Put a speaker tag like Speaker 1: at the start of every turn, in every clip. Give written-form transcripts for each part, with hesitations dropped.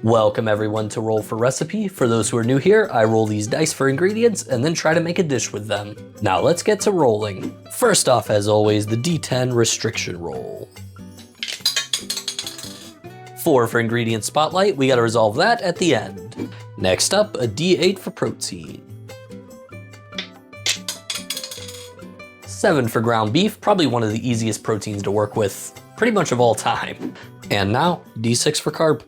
Speaker 1: Welcome everyone to Roll for Recipe. For those who are new here, I roll these dice for ingredients and then try to make a dish with them. Now let's get to rolling. First off, as always, the D10 restriction roll. 4 for ingredient spotlight, we gotta resolve that at the end. Next up, a D8 for protein. 7 for ground beef, probably one of the easiest proteins to work with pretty much of all time. And now, D6 for carb.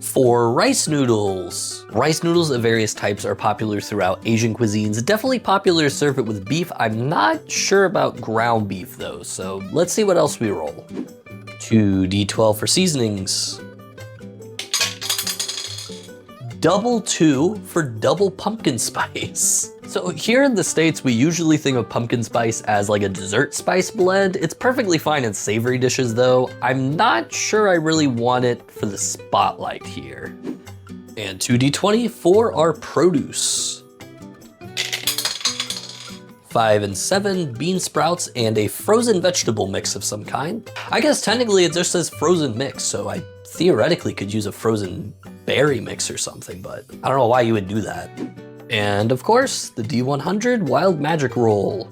Speaker 1: For rice noodles. Rice noodles of various types are popular throughout Asian cuisines. Definitely popular to serve it with beef. I'm not sure about ground beef though, so let's see what else we roll. 2d12 for seasonings. Double 2 for double pumpkin spice. So here in the States, we usually think of pumpkin spice as like a dessert spice blend. It's perfectly fine in savory dishes though. I'm not sure I really want it for the spotlight here. And 2d20 for our produce. 5 and 7, bean sprouts and a frozen vegetable mix of some kind. I guess technically it just says frozen mix, so I theoretically could use a frozen berry mix or something, but I don't know why you would do that. And of course, the D100 Wild Magic Roll.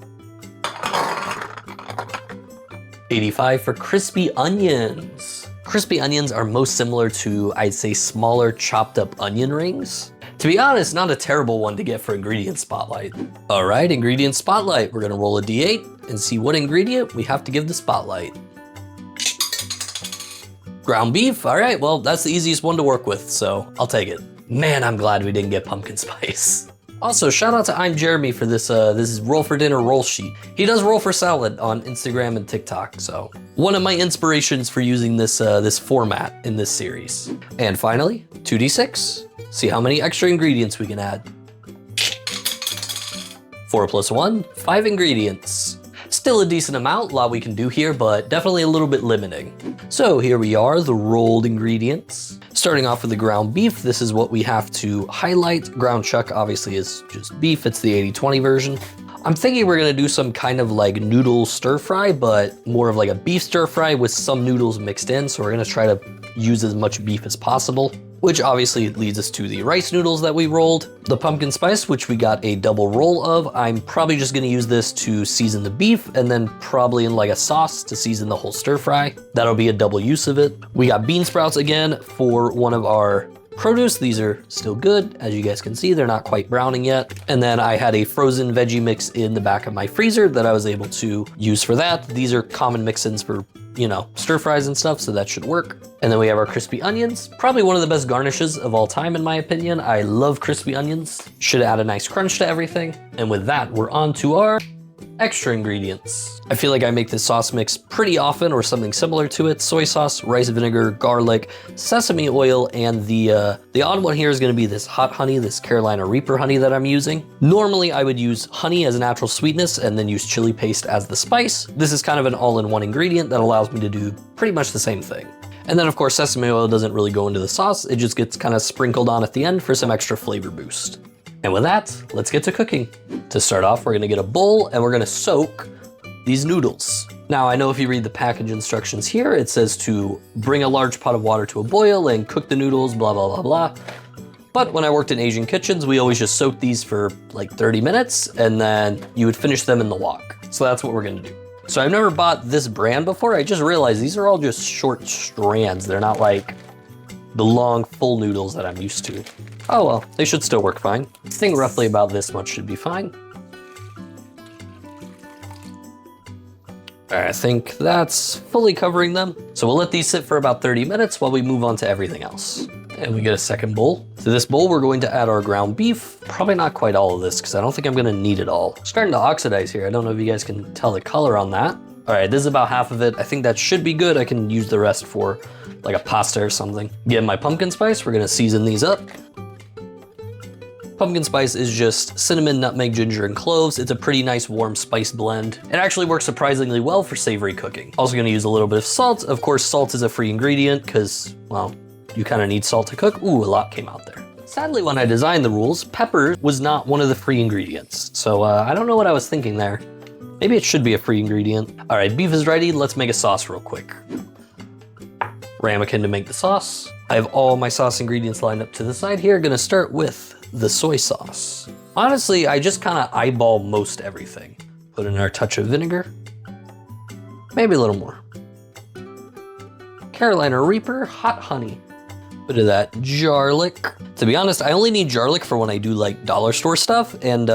Speaker 1: 85 for crispy onions. Crispy onions are most similar to, I'd say, smaller chopped up onion rings. To be honest, not a terrible one to get for ingredient spotlight. All right, ingredient spotlight. We're gonna roll a D8 and see what ingredient we have to give the spotlight. Ground beef, all right, well, that's the easiest one to work with, so I'll take it. Man, I'm glad we didn't get pumpkin spice. Also, shout out to imjermee for this roll for dinner roll sheet. He does roll for salad on Instagram and TikTok, so one of my inspirations for using this format in this series. And finally, 2d6. See how many extra ingredients we can add. 4 plus 1, 5 ingredients. Still a decent amount, a lot we can do here, but definitely a little bit limiting. So here we are, the rolled ingredients. Starting off with the ground beef, this is what we have to highlight. Ground chuck obviously is just beef, it's the 80-20 version. I'm thinking we're gonna do some kind of like noodle stir fry, but more of like a beef stir fry with some noodles mixed in. So we're gonna try to use as much beef as possible, which obviously leads us to the rice noodles that we rolled. The pumpkin spice, which we got a double roll of. I'm probably just gonna use this to season the beef and then probably in like a sauce to season the whole stir fry. That'll be a double use of it. We got bean sprouts again for one of our produce. These are still good. As you guys can see, they're not quite browning yet. And then I had a frozen veggie mix in the back of my freezer that I was able to use for that. These are common mix-ins for, you know, stir fries and stuff, so that should work. And then we have our crispy onions, probably one of the best garnishes of all time in my opinion. I love crispy onions. Should add a nice crunch to everything. And with that, we're on to our extra ingredients. I feel like I make this sauce mix pretty often or something similar to it. Soy sauce, rice vinegar, garlic, sesame oil, and the odd one here is gonna be this hot honey, this Carolina Reaper honey that I'm using. Normally I would use honey as a natural sweetness and then use chili paste as the spice. This is kind of an all-in-one ingredient that allows me to do pretty much the same thing. And then of course sesame oil doesn't really go into the sauce, it just gets kind of sprinkled on at the end for some extra flavor boost. And with that, let's get to cooking. To start off, we're gonna get a bowl and we're gonna soak these noodles. Now, I know if you read the package instructions here, it says to bring a large pot of water to a boil and cook the noodles, blah, blah, blah, blah. But when I worked in Asian kitchens, we always just soaked these for like 30 minutes and then you would finish them in the wok. So that's what we're gonna do. So I've never bought this brand before. I just realized these are all just short strands. They're not like the long full noodles that I'm used to. Oh well, they should still work fine. I think roughly about this much should be fine. I think that's fully covering them. So we'll let these sit for about 30 minutes while we move on to everything else. And we get a second bowl. To this bowl, we're going to add our ground beef. Probably not quite all of this because I don't think I'm gonna need it all. It's starting to oxidize here. I don't know if you guys can tell the color on that. All right, this is about half of it. I think that should be good. I can use the rest for like a pasta or something. Get my pumpkin spice. We're gonna season these up. Pumpkin spice is just cinnamon, nutmeg, ginger, and cloves. It's a pretty nice warm spice blend. It actually works surprisingly well for savory cooking. Also gonna use a little bit of salt. Of course, salt is a free ingredient because, well, you kind of need salt to cook. Ooh, a lot came out there. Sadly, when I designed the rules, pepper was not one of the free ingredients. So I don't know what I was thinking there. Maybe it should be a free ingredient. All right, beef is ready. Let's make a sauce real quick. ramekin to make the sauce. I have all my sauce ingredients lined up to the side here. Gonna start with the soy sauce. Honestly, I just kind of eyeball most everything. Put in our touch of vinegar, maybe a little more. Carolina Reaper, hot honey. Bit of that garlic. To be honest, I only need garlic for when I do like dollar store stuff, and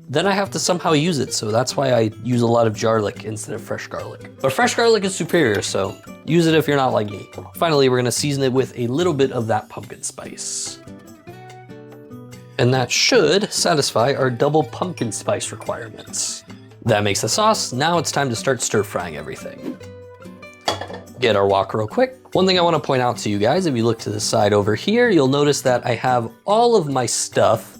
Speaker 1: then I have to somehow use it, so that's why I use a lot of garlic instead of fresh garlic. But fresh garlic is superior, so use it if you're not like me. Finally, we're gonna season it with a little bit of that pumpkin spice. And that should satisfy our double pumpkin spice requirements. That makes the sauce. Now it's time to start stir frying everything. Get our wok real quick. One thing I want to point out to you guys, if you look to the side over here, you'll notice that I have all of my stuff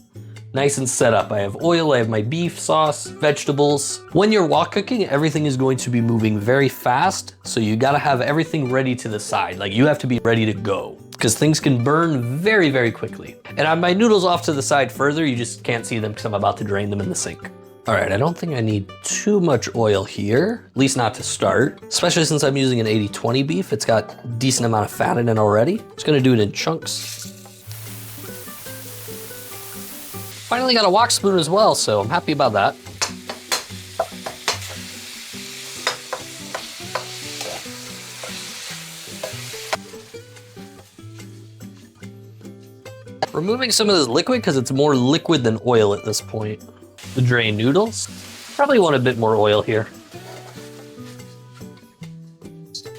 Speaker 1: nice and set up. I have oil, I have my beef, sauce, vegetables. When you're wok cooking, everything is going to be moving very fast, so you gotta have everything ready to the side. Like, you have to be ready to go, because things can burn very, very quickly. And I have my noodles off to the side further, you just can't see them because I'm about to drain them in the sink. All right, I don't think I need too much oil here, at least not to start, especially since I'm using an 80/20 beef. It's got a decent amount of fat in it already. Just gonna do it in chunks. Finally got a wok spoon as well, so I'm happy about that. Removing some of this liquid because it's more liquid than oil at this point. The drained noodles. Probably want a bit more oil here.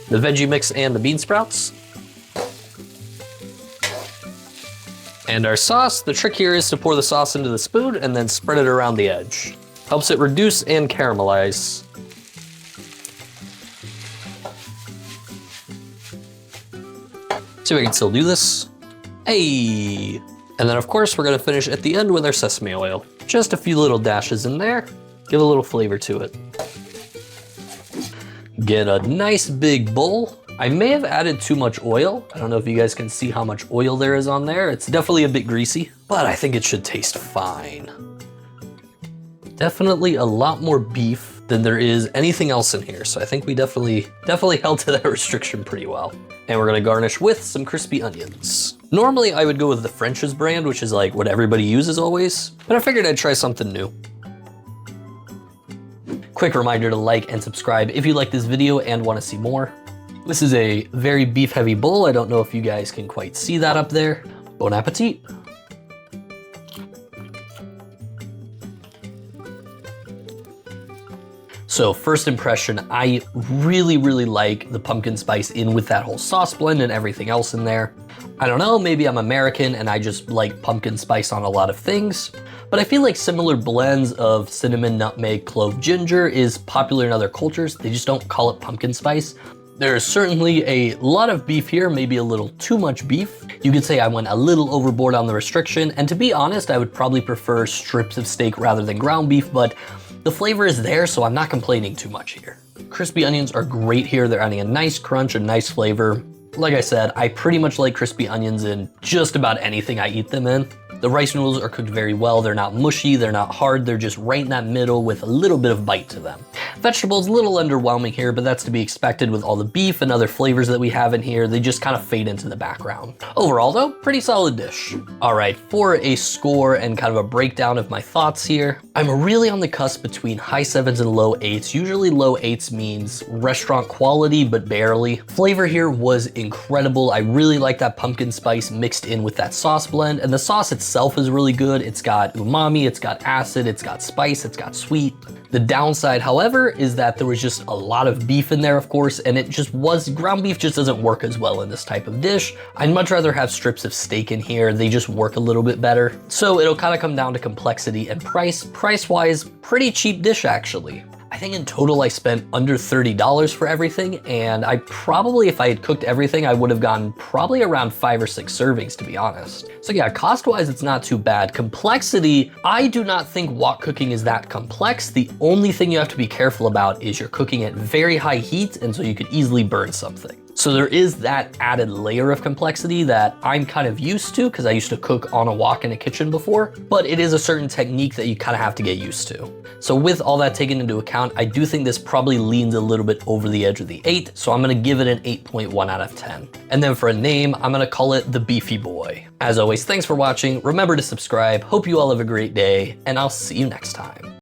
Speaker 1: The veggie mix and the bean sprouts. And our sauce, the trick here is to pour the sauce into the spoon and then spread it around the edge. Helps it reduce and caramelize. See if I can still do this. Hey! And then of course we're gonna finish at the end with our sesame oil. Just a few little dashes in there. Give a little flavor to it. Get a nice big bowl. I may have added too much oil. I don't know if you guys can see how much oil there is on there. It's definitely a bit greasy, but I think it should taste fine. Definitely a lot more beef than there is anything else in here. So I think we definitely held to that restriction pretty well. And we're gonna garnish with some crispy onions. Normally I would go with the French's brand, which is like what everybody uses always, but I figured I'd try something new. Quick reminder to like and subscribe if you like this video and wanna see more. This is a very beef heavy bowl. I don't know if you guys can quite see that up there. Bon appetit. So first impression, I really, really like the pumpkin spice in with that whole sauce blend and everything else in there. I don't know, maybe I'm American and I just like pumpkin spice on a lot of things, but I feel like similar blends of cinnamon, nutmeg, clove, ginger is popular in other cultures. They just don't call it pumpkin spice. There's certainly a lot of beef here, maybe a little too much beef. You could say I went a little overboard on the restriction, and to be honest, I would probably prefer strips of steak rather than ground beef, but the flavor is there, so I'm not complaining too much here. Crispy onions are great here. They're adding a nice crunch, a nice flavor. Like I said, I pretty much like crispy onions in just about anything I eat them in. The rice noodles are cooked very well. They're not mushy, they're not hard, they're just right in that middle with a little bit of bite to them. Vegetables, a little underwhelming here, but that's to be expected with all the beef and other flavors that we have in here. They just kind of fade into the background. Overall though, pretty solid dish. All right, for a score and kind of a breakdown of my thoughts here, I'm really on the cusp between high 7s and low 8s. Usually low 8s means restaurant quality, but barely. Flavor here was incredible. I really like that pumpkin spice mixed in with that sauce blend, and the sauce itself is really good. It's got umami, it's got acid, it's got spice, it's got sweet. The downside, however, is that there was just a lot of beef in there, of course, and it just was, ground beef just doesn't work as well in this type of dish. I'd much rather have strips of steak in here. They just work a little bit better. So it'll kind of come down to complexity and price. Price-wise, pretty cheap dish actually. I think in total I spent under $30 for everything, and I probably, if I had cooked everything, I would have gotten probably around 5 or 6 servings, to be honest. So yeah, cost-wise, it's not too bad. Complexity, I do not think wok cooking is that complex. The only thing you have to be careful about is you're cooking at very high heat, and so you could easily burn something. So So there is that added layer of complexity that I'm kind of used to because I used to cook on a wok in a kitchen before, but it is a certain technique that you kind of have to get used to. So with all that taken into account, I do think this probably leans a little bit over the edge of the 8, so I'm gonna give it an 8.1 out of 10. And then for a name, I'm gonna call it the Beefy Boy. As always, thanks for watching. Remember to subscribe. Hope you all have a great day, and I'll see you next time.